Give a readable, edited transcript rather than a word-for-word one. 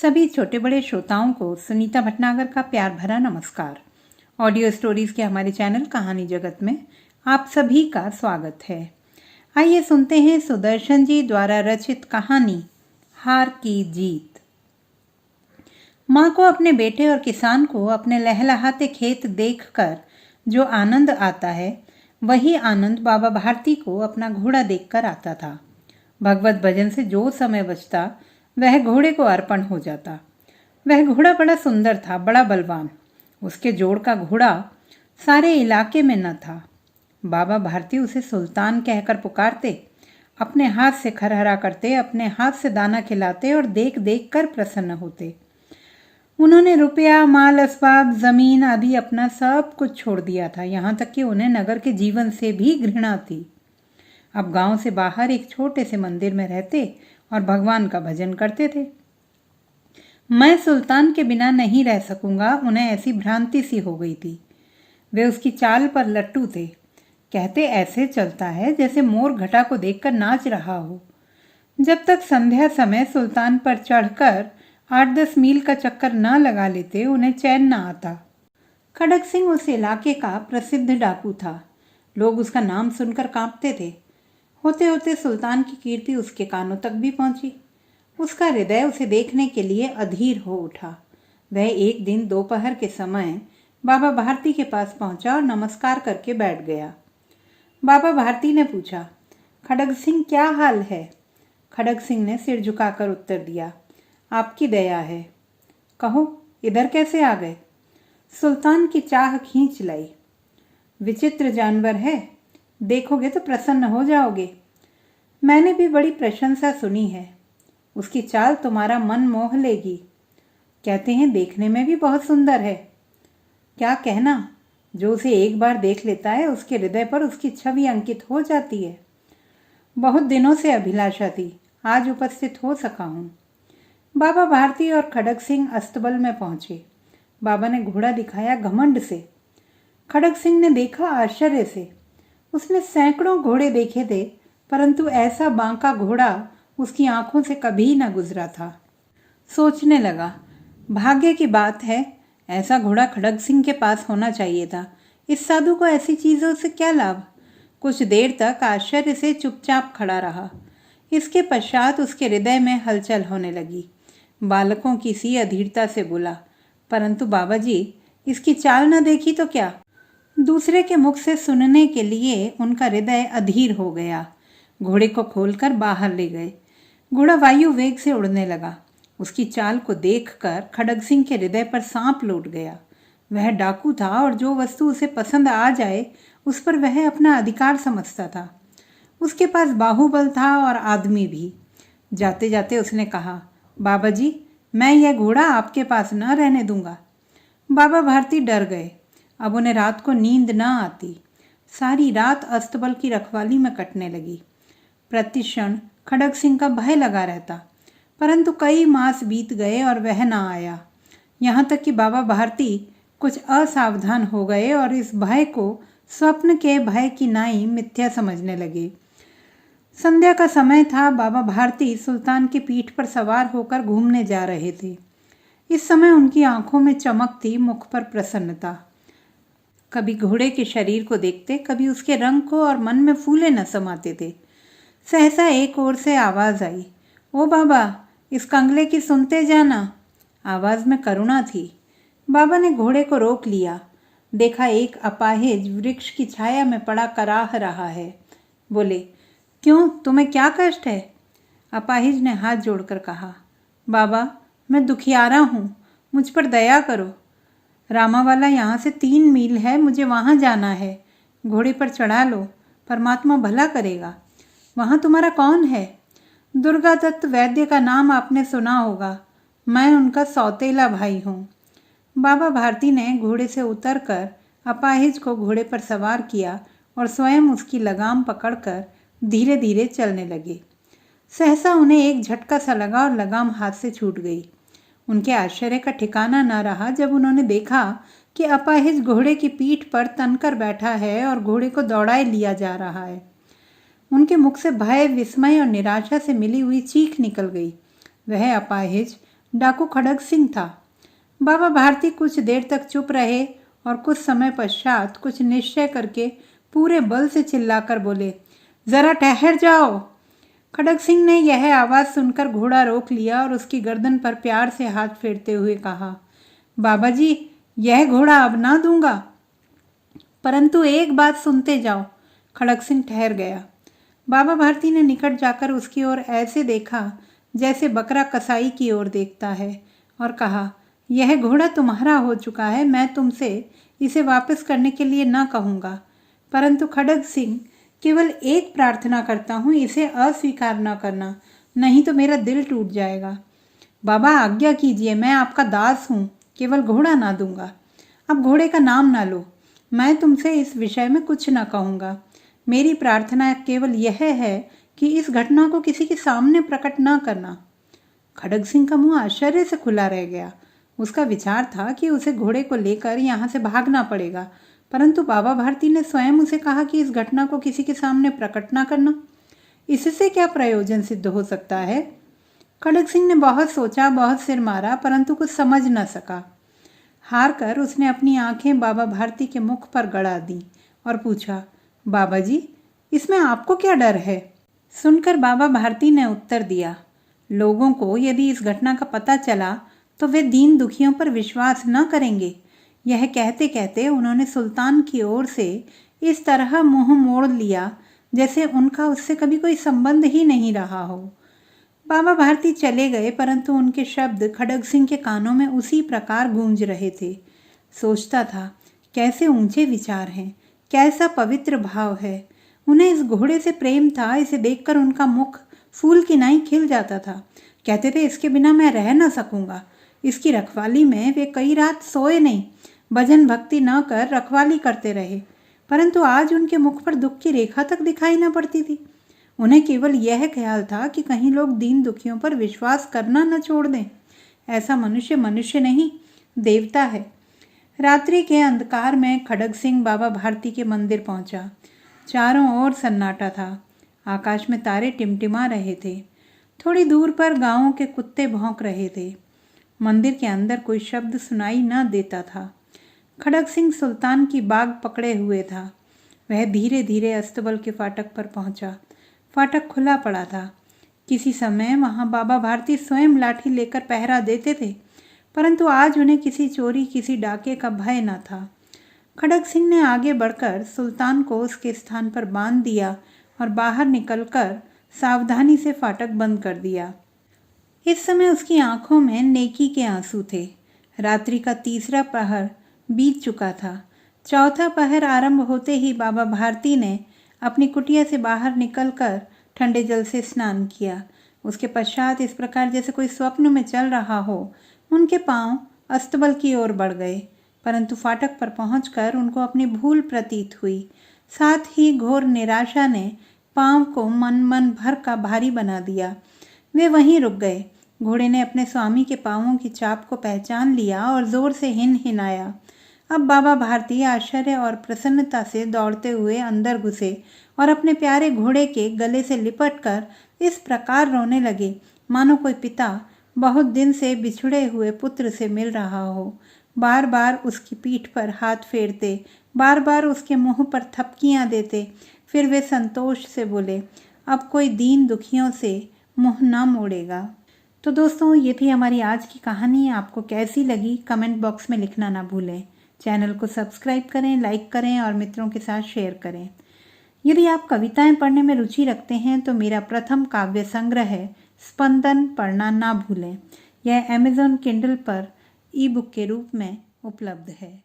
सभी छोटे बड़े श्रोताओं को सुनीता भटनागर का प्यार भरा नमस्कार। ऑडियो स्टोरीज के हमारे चैनल कहानी जगत में आप सभी का स्वागत है। आइए सुनते हैं सुदर्शन जी द्वारा रचित कहानी हार की जीत। माँ को अपने बेटे और किसान को अपने लहलहाते खेत देखकर जो आनंद आता है, वही आनंद बाबा भारती को अपना घोड़ा देखकर आता था। भगवत भजन से जो समय बचता वह घोड़े को अर्पण हो जाता। वह घोड़ा बड़ा सुंदर था, बड़ा बलवान। उसके जोड़ का घोड़ा सारे इलाके में न था। बाबा भारती उसे सुल्तान कहकर पुकारते, अपने हाथ से खरहरा करते, अपने हाथ से दाना खिलाते और देख देख कर प्रसन्न होते। उन्होंने रुपया, माल, असबाब, जमीन आदि अपना सब कुछ छोड़ दिया था, यहाँ तक कि उन्हें नगर के जीवन से भी घृणा थी। अब गांव से बाहर एक छोटे से मंदिर में रहते और भगवान का भजन करते थे। मैं सुल्तान के बिना नहीं रह सकूंगा, उन्हें ऐसी भ्रांति सी हो गई थी। वे उसकी चाल पर लट्टू थे। कहते ऐसे चलता है जैसे मोर घटा को देखकर नाच रहा हो। जब तक संध्या समय सुल्तान पर चढ़कर 8-10 मील का चक्कर न लगा लेते, उन्हें चैन न आता। खड़ग सिंह उस इलाके का प्रसिद्ध डाकू था। लोग उसका नाम सुनकर कांपते थे। होते होते सुल्तान की कीर्ति उसके कानों तक भी पहुंची। उसका हृदय उसे देखने के लिए अधीर हो उठा। वह एक दिन दोपहर के समय बाबा भारती के पास पहुंचा और नमस्कार करके बैठ गया। बाबा भारती ने पूछा, खड़ग सिंह क्या हाल है? खड़ग सिंह ने सिर झुकाकर उत्तर दिया, आपकी दया है। कहो, इधर कैसे आ गए? सुल्तान की चाह खींच लाई। विचित्र जानवर है, देखोगे तो प्रसन्न हो जाओगे। मैंने भी बड़ी प्रशंसा सुनी है। उसकी चाल तुम्हारा मन मोह लेगी। कहते हैं देखने में भी बहुत सुंदर है। क्या कहना, जो उसे एक बार देख लेता है उसके हृदय पर उसकी छवि अंकित हो जाती है। बहुत दिनों से अभिलाषा थी, आज उपस्थित हो सका हूँ। बाबा भारती और खड़ग सिंह अस्तबल में पहुंचे। बाबा ने घोड़ा दिखाया घमंड से। खड़ग सिंह ने देखा आश्चर्य से। उसने सैकड़ों घोड़े देखे थे, परंतु ऐसा बांका घोड़ा उसकी आंखों से कभी न गुजरा था। सोचने लगा, भाग्य की बात है, ऐसा घोड़ा खड़ग सिंह के पास होना चाहिए था। इस साधु को ऐसी चीजों से क्या लाभ? कुछ देर तक आश्चर्य से चुपचाप खड़ा रहा। इसके पश्चात उसके हृदय में हलचल होने लगी। बालकों की सी अधीरता से बोला, परंतु बाबा जी, इसकी चाल न देखी तो क्या? दूसरे के मुख से सुनने के लिए उनका हृदय अधीर हो गया। घोड़े को खोलकर बाहर ले गए। घोड़ा वायु वेग से उड़ने लगा। उसकी चाल को देखकर खड़ग सिंह के हृदय पर सांप लौट गया। वह डाकू था और जो वस्तु उसे पसंद आ जाए उस पर वह अपना अधिकार समझता था। उसके पास बाहुबल था और आदमी भी। जाते जाते उसने कहा, बाबा जी, मैं यह घोड़ा आपके पास न रहने दूंगा। बाबा भारती डर गए। अब उन्हें रात को नींद न आती। सारी रात अस्तबल की रखवाली में कटने लगी। प्रतिक्षण खड़ग सिंह का भय लगा रहता, परंतु कई मास बीत गए और वह न आया। यहाँ तक कि बाबा भारती कुछ असावधान हो गए और इस भय को स्वप्न के भय की नाई मिथ्या समझने लगे। संध्या का समय था। बाबा भारती सुल्तान की पीठ पर सवार होकर घूमने जा रहे थे। इस समय उनकी आंखों में चमक थी, मुख पर प्रसन्नता। कभी घोड़े के शरीर को देखते, कभी उसके रंग को, और मन में फूले न समाते थे। सहसा एक ओर से आवाज आई, ओ बाबा, इस कंगले की सुनते जाना। आवाज में करुणा थी। बाबा ने घोड़े को रोक लिया। देखा एक अपाहिज वृक्ष की छाया में पड़ा कराह रहा है। बोले, क्यों, तुम्हें क्या कष्ट है? अपाहिज ने हाथ जोड़कर कहा, बाबा, मैं दुखियारा हूँ, मुझ पर दया करो। रामावाला यहाँ से 3 मील है, मुझे वहाँ जाना है। घोड़े पर चढ़ा लो, परमात्मा भला करेगा। वहाँ तुम्हारा कौन है? दुर्गा दत्त वैद्य का नाम आपने सुना होगा। मैं उनका सौतेला भाई हूँ। बाबा भारती ने घोड़े से उतरकर अपाहिज को घोड़े पर सवार किया और स्वयं उसकी लगाम पकड़कर धीरे धीरे चलने लगे। सहसा उन्हें एक झटका सा लगा और लगाम हाथ से छूट गई। उनके आश्चर्य का ठिकाना न रहा जब उन्होंने देखा कि अपाहिज घोड़े की पीठ पर तनकर बैठा है और घोड़े को दौड़ाए लिया जा रहा है। उनके मुख से भय, विस्मय और निराशा से मिली हुई चीख निकल गई। वह अपाहिज डाकू खड़ग सिंह था। बाबा भारती कुछ देर तक चुप रहे और कुछ समय पश्चात कुछ निश्चय करके पूरे बल से चिल्लाकर बोले, जरा ठहर जाओ। खड़ग सिंह ने यह आवाज़ सुनकर घोड़ा रोक लिया और उसकी गर्दन पर प्यार से हाथ फेरते हुए कहा, बाबा जी, यह घोड़ा अब ना दूंगा, परंतु एक बात सुनते जाओ। खड़ग सिंह ठहर गया। बाबा भारती ने निकट जाकर उसकी ओर ऐसे देखा जैसे बकरा कसाई की ओर देखता है और कहा, यह घोड़ा तुम्हारा हो चुका है, मैं तुमसे इसे वापस करने के लिए न कहूँगा, परंतु खड़ग सिंह केवल एक प्रार्थना करता हूँ, इसे अस्वीकार न करना, नहीं तो मेरा दिल टूट जाएगा। बाबा आज्ञा कीजिए, मैं आपका दास हूँ, केवल घोड़ा ना दूंगा। अब घोड़े का नाम ना लो, मैं तुमसे इस विषय में कुछ ना कहूँगा। मेरी प्रार्थना केवल यह है कि इस घटना को किसी के सामने प्रकट ना करना। खड़ग सिंह का मुंह आश्चर्य से खुला रह गया। उसका विचार था कि उसे घोड़े को लेकर यहाँ से भागना पड़ेगा, परंतु बाबा भारती ने स्वयं उसे कहा कि इस घटना को किसी के सामने प्रकट ना करना। इससे क्या प्रयोजन सिद्ध हो सकता है? खड़ग सिंह ने बहुत सोचा, बहुत सिर मारा, परंतु कुछ समझ न सका। हार कर उसने अपनी आंखें बाबा भारती के मुख पर गड़ा दी और पूछा, बाबा जी, इसमें आपको क्या डर है? सुनकर बाबा भारती ने उत्तर दिया, लोगों को यदि इस घटना का पता चला तो वे दीन दुखियों पर विश्वास न करेंगे। यह कहते कहते उन्होंने सुल्तान की ओर से इस तरह मुंह मोड़ लिया जैसे उनका उससे कभी कोई संबंध ही नहीं रहा हो। बाबा भारती चले गए, परंतु उनके शब्द खड़ग सिंह के कानों में उसी प्रकार गूंज रहे थे। सोचता था, कैसे ऊंचे विचार हैं, कैसा पवित्र भाव है। उन्हें इस घोड़े से प्रेम था, इसे देखकर उनका मुख फूल की नाई खिल जाता था। कहते थे, इसके बिना मैं रह न सकूंगा। इसकी रखवाली में वे कई रात सोए नहीं, भजन भक्ति न कर रखवाली करते रहे, परंतु आज उनके मुख पर दुख की रेखा तक दिखाई न पड़ती थी। उन्हें केवल यह ख्याल था कि कहीं लोग दीन दुखियों पर विश्वास करना न छोड़ दें। ऐसा मनुष्य मनुष्य नहीं, देवता है। रात्रि के अंधकार में खड़ग सिंह बाबा भारती के मंदिर पहुंचा। चारों ओर सन्नाटा था। आकाश में तारे टिमटिमा रहे थे। थोड़ी दूर पर गांवों के कुत्ते भौंक रहे थे। मंदिर के अंदर कोई शब्द सुनाई न देता था। खड़ग सिंह सुल्तान की बाग पकड़े हुए था। वह धीरे धीरे अस्तबल के फाटक पर पहुंचा। फाटक खुला पड़ा था। किसी समय वहां बाबा भारती स्वयं लाठी लेकर पहरा देते थे, परंतु आज उन्हें किसी चोरी, किसी डाके का भय न था। खड़ग सिंह ने आगे बढ़कर सुल्तान को उसके स्थान पर बांध दिया और बाहर निकलकर सावधानी से फाटक बंद कर दिया। इस समय उसकी आंखों में नेकी के आंसू थे। रात्रि का तीसरा पहर बीत चुका था। चौथा पहर आरंभ होते ही बाबा भारती ने अपनी कुटिया से बाहर निकलकर ठंडे जल से स्नान किया। उसके पश्चात इस प्रकार जैसे कोई स्वप्न में चल रहा हो, उनके पांव अस्तबल की ओर बढ़ गए, परंतु फाटक पर पहुंचकर उनको अपनी भूल प्रतीत हुई। साथ ही घोर निराशा ने पांव को मन भर का भारी बना दिया। वे वहीं रुक गए। घोड़े ने अपने स्वामी के पांवों की चाप को पहचान लिया और जोर से हिनहिनाया। अब बाबा भारती आश्चर्य और प्रसन्नता से दौड़ते हुए अंदर घुसे और अपने प्यारे घोड़े के गले से लिपटकर इस प्रकार रोने लगे मानो कोई पिता बहुत दिन से बिछड़े हुए पुत्र से मिल रहा हो। बार बार उसकी पीठ पर हाथ फेरते, बार बार उसके मुंह पर थपकियां देते, फिर वे संतोष से बोले, अब कोई दीन दुखियों से मुंह ना मोड़ेगा। तो दोस्तों, ये थी हमारी आज की कहानी। आपको कैसी लगी कमेंट बॉक्स में लिखना ना भूलें। चैनल को सब्सक्राइब करें, लाइक करें और मित्रों के साथ शेयर करें। यदि आप कविताएं पढ़ने में रुचि रखते हैं तो मेरा प्रथम काव्य संग्रह है स्पंदन पढ़ना ना भूलें। यह अमेज़न किंडल पर ई बुक के रूप में उपलब्ध है।